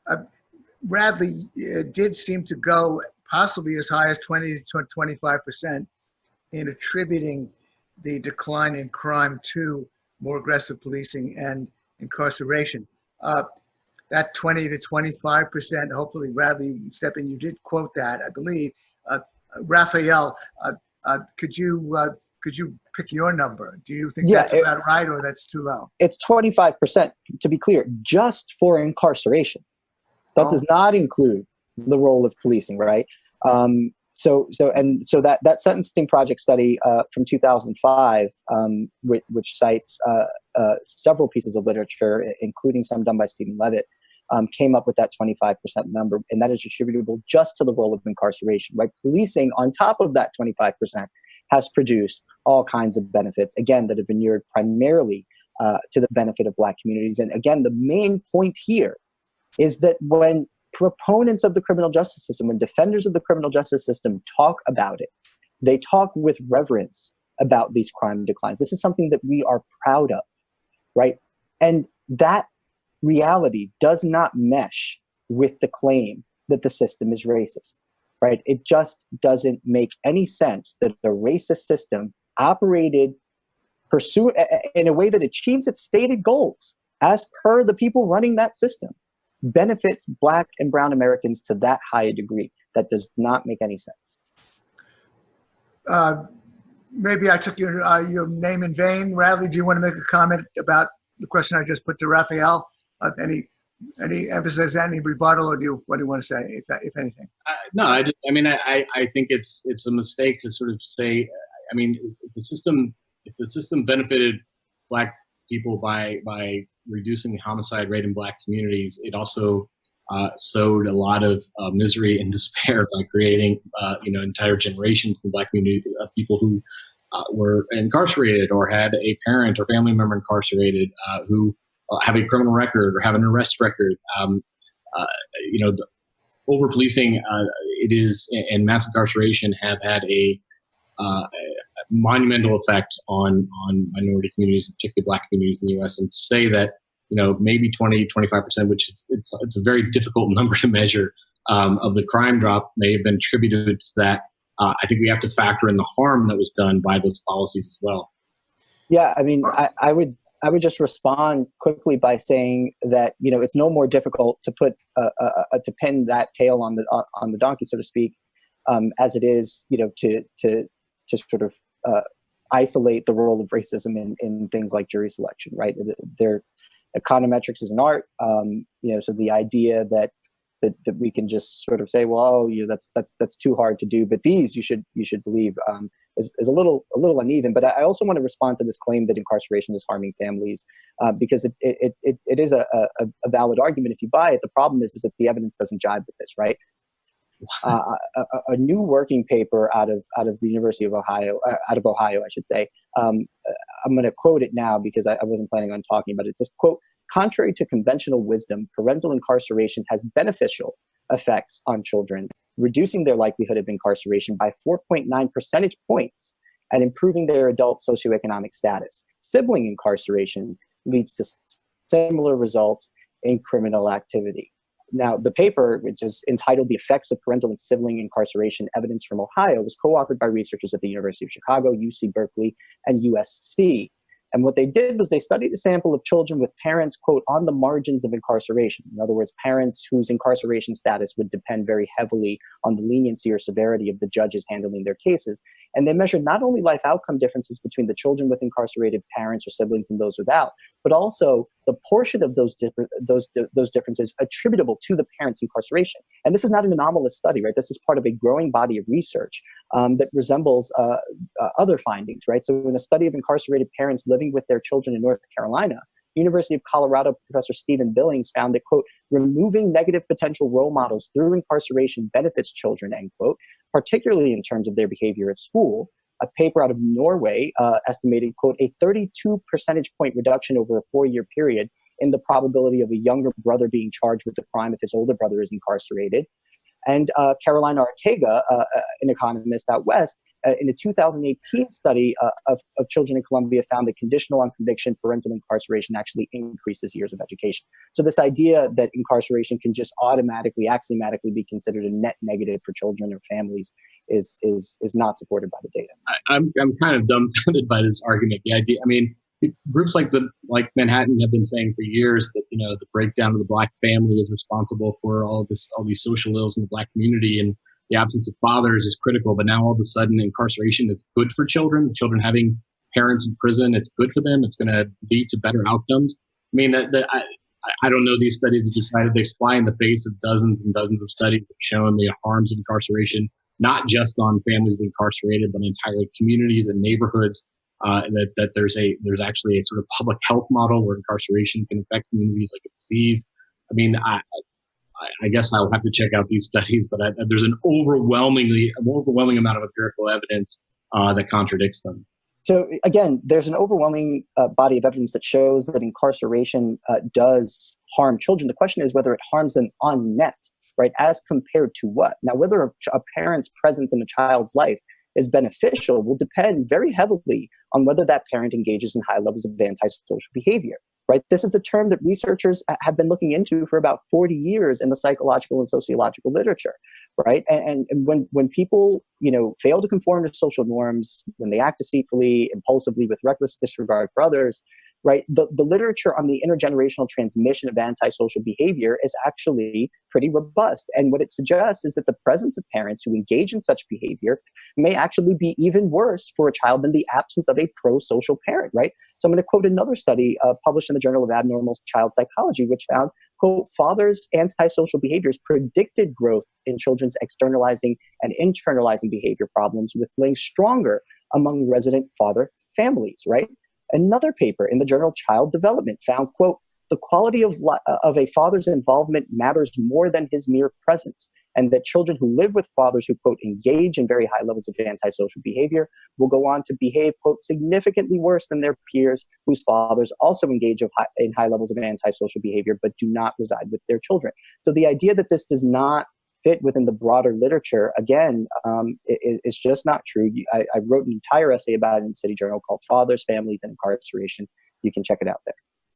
uh, Radley did seem to go possibly as high as 20 to 25% in attributing the decline in crime to more aggressive policing and incarceration. That 20 to 25%, hopefully, Radley, step in, you did quote that, I believe. Rafael, could you pick your number? Do you think that's about right, or that's too low? It's 25%, to be clear, just for incarceration. That does not include the role of policing, right? So that sentencing project study from 2005, which cites several pieces of literature, including some done by Stephen Levitt, came up with that 25% number, and that is attributable just to the role of incarceration, right? Policing, on top of that 25%, has produced all kinds of benefits, again, that have been inured primarily to the benefit of Black communities. And again, the main point here is that when proponents of the criminal justice system, when defenders of the criminal justice system talk about it, they talk with reverence about these crime declines. This is something that we are proud of, right? And that reality does not mesh with the claim that the system is racist, right? It just doesn't make any sense that a racist system operated in a way that achieves its stated goals, as per the people running that system, benefits Black and brown Americans to that high a degree. That does not make any sense. Maybe I took your name in vain. Radley, do you want to make a comment about the question I just put to Rafael? Any emphasis, any rebuttal, or what do you want to say, if anything? No, I think it's a mistake to sort of say. I mean, if the system benefited Black people by reducing the homicide rate in Black communities, it also sowed a lot of misery and despair by creating entire generations in the Black community of people who were incarcerated or had a parent or family member incarcerated who have a criminal record or have an arrest record. The over policing it is and mass incarceration have had a monumental effect on minority communities, particularly Black communities in the U.S. And to say that maybe 20, 25%, which it's a very difficult number to measure, of the crime drop may have been attributed to that. I think we have to factor in the harm that was done by those policies as well. Yeah, I mean, I would just respond quickly by saying that it's no more difficult to put to pin that tail on the donkey, so to speak, as it is to sort of isolate the role of racism in things like jury selection, right? Econometrics is an art, so the idea that we can just sort of say, well, that's too hard to do, but these you should believe is a little uneven. But I also want to respond to this claim that incarceration is harming families, because it is a valid argument if you buy it. The problem is that the evidence doesn't jibe with this, right? A new working paper out of the University of Ohio, I should say. I'm going to quote it now because I wasn't planning on talking about it. It says, quote, "Contrary to conventional wisdom, parental incarceration has beneficial effects on children, reducing their likelihood of incarceration by 4.9 percentage points and improving their adult socioeconomic status. Sibling incarceration leads to similar results in criminal activity." Now, the paper, which is entitled "The Effects of Parental and Sibling Incarceration, Evidence from Ohio," was co-authored by researchers at the University of Chicago, UC Berkeley, and USC. And what they did was they studied a sample of children with parents, quote, "on the margins of incarceration." In other words, parents whose incarceration status would depend very heavily on the leniency or severity of the judges handling their cases. And they measured not only life outcome differences between the children with incarcerated parents or siblings and those without, but also the portion of those differences attributable to the parents' incarceration. And this is not an anomalous study, right? This is part of a growing body of research that resembles other findings, right? So in a study of incarcerated parents living with their children in North Carolina, University of Colorado professor Stephen Billings found that, quote, "removing negative potential role models through incarceration benefits children," end quote, particularly in terms of their behavior at school. A paper out of Norway estimated, quote, "a 32 percentage point reduction over a 4-year period in the probability of a younger brother being charged with a crime if his older brother is incarcerated." And Carolina Ortega, an economist out west, in a 2018 study of children in Colombia found that conditional on conviction parental incarceration actually increases years of education. So this idea that incarceration can just automatically, axiomatically be considered a net negative for children or families is not supported by the data. I'm kind of dumbfounded by this argument. The idea, I mean, groups like Manhattan have been saying for years that, you know, the breakdown of the Black family is responsible for all these social ills in the Black community, and the absence of fathers is critical. But now all of a sudden, incarceration is good for children. Children having parents in prison, it's good for them. It's going to lead to better outcomes. I mean, I don't know, these studies that you cited, they fly in the face of dozens and dozens of studies that have shown the harms of incarceration, not just on families incarcerated, but entire communities and neighborhoods. That there's actually a sort of public health model where incarceration can affect communities like a disease. I mean, I guess I'll have to check out these studies, but there's an overwhelming amount of empirical evidence that contradicts them. So again, there's an overwhelming body of evidence that shows that incarceration does harm children. The question is whether it harms them on net, right? As compared to what? Now, whether a parent's presence in a child's life is beneficial will depend very heavily on whether that parent engages in high levels of antisocial behavior, right? This is a term that researchers have been looking into for about 40 years in the psychological and sociological literature, right? And when people, you know, fail to conform to social norms, when they act deceitfully, impulsively, with reckless disregard for others, right? The literature on the intergenerational transmission of antisocial behavior is actually pretty robust. And what it suggests is that the presence of parents who engage in such behavior may actually be even worse for a child than the absence of a pro-social parent, right? So I'm going to quote another study published in the Journal of Abnormal Child Psychology, which found, quote, fathers' antisocial behaviors predicted growth in children's externalizing and internalizing behavior problems with links stronger among resident father families, right? Another paper in the journal Child Development found, quote, the quality of a father's involvement matters more than his mere presence, and that children who live with fathers who, quote, engage in very high levels of antisocial behavior will go on to behave, quote, significantly worse than their peers whose fathers also engage in high levels of antisocial behavior but do not reside with their children. So the idea that this does not fit within the broader literature, again, it's just not true. I wrote an entire essay about it in the City Journal called Fathers, Families, and Incarceration. You can check it out there.